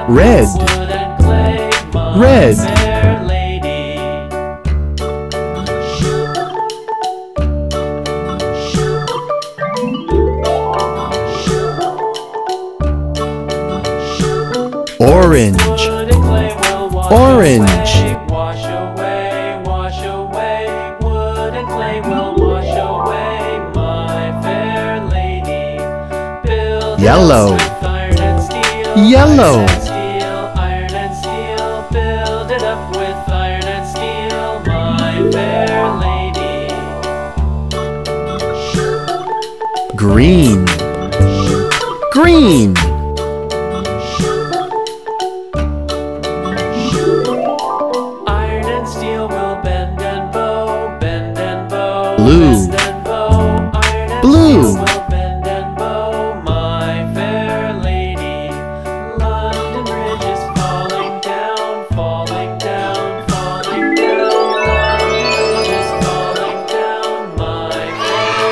up Red. with wood and clay, my Red. fair lady. Orange. Wood and clay will wash Orange. away, wash away, wash away. Wood and clay will wash away, my fair lady. Build it Yellow. up with iron and steel, Yellow. iron and steel, iron and steel. Build it up with iron and steel, my fair lady. Green. Green. Iron and steel will bend and bow, bend and bow, Blue. bend and bow. Iron and Blue. steel will bend and bow, my fair lady. London Bridge is falling down, falling down, falling down. London Bridge is falling down, my fair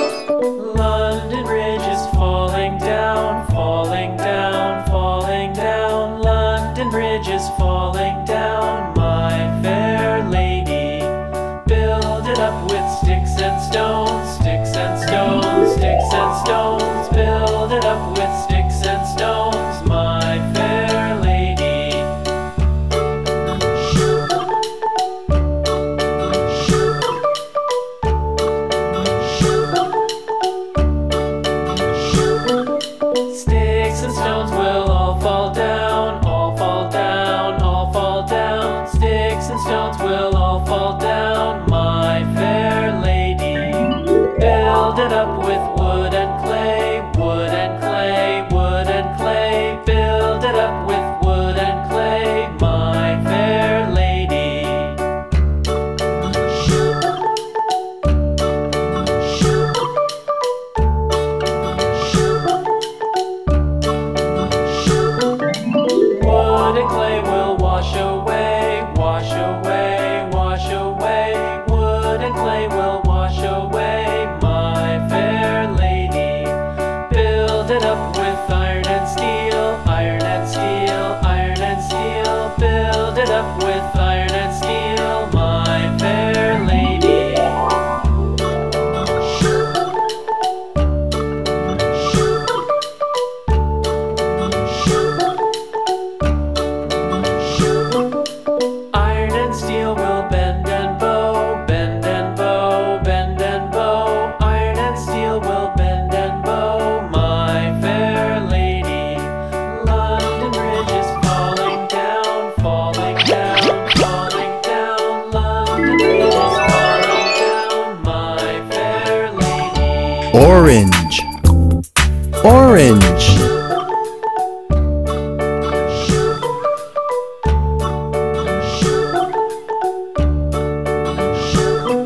London Bridge is falling down, falling down, falling down. London Bridge is falling down, my fair lady. Build it up with sticks and stones, sticks and stones, sticks and stones. Build it up with sticks and stones, my fair lady. Sticks and stones will all fall down, all fall down, all fall down. Sticks and stones will all fall down, my fair lady. Build it up with wood and clay, wood and clay, wood and clay. Build it up with wood and clay, my fair lady. Wood and clay will wash away, wash away, wash away. Wood and clay will wash away, my fair lady. Build it up with iron and steel, iron and steel, iron and steel. Build it up with iron and steel, my fair lady. Iron and steel will bend and bow, bend and bow, bend and bow. Iron and steel will bend and bow, my fair lady. London Bridge is falling down, falling down, falling down. London Bridge is falling down, my fair lady. Orange. Orange.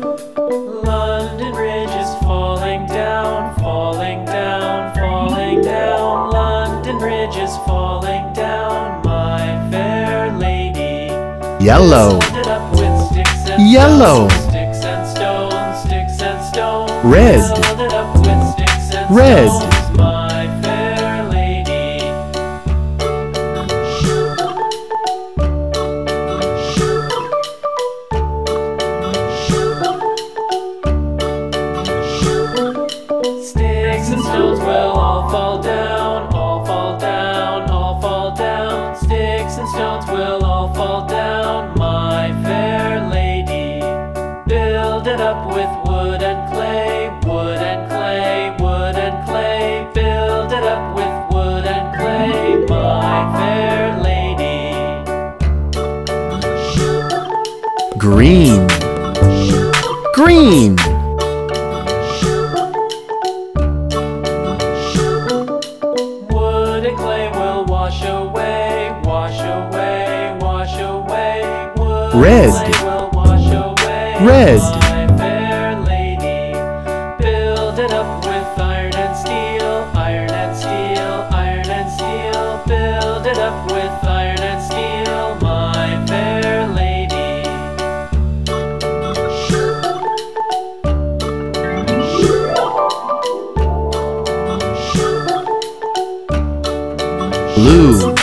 London Bridge is falling down, falling down, falling down. London Bridge is falling down, my fair lady. Yellow. Build it up with sticks and Yellow. stones, sticks and stones, sticks and stones. Red. Build it up with sticks and Red. stones, my fair lady. Sticks and stones will all fall down, all fall down, all fall down. Sticks and stones will all fall down, my fair lady. Build it up with wood and clay, wood and clay, wood and clay. Build it up with wood and clay, my fair lady. Green. Green. Wood and clay will wash away, wash away, wash away. Wood Red. and clay will wash away, Red. my fair lady. Build it up with iron and steel, iron and steel, iron and steel. Build it up with iron and steel, my fair blue,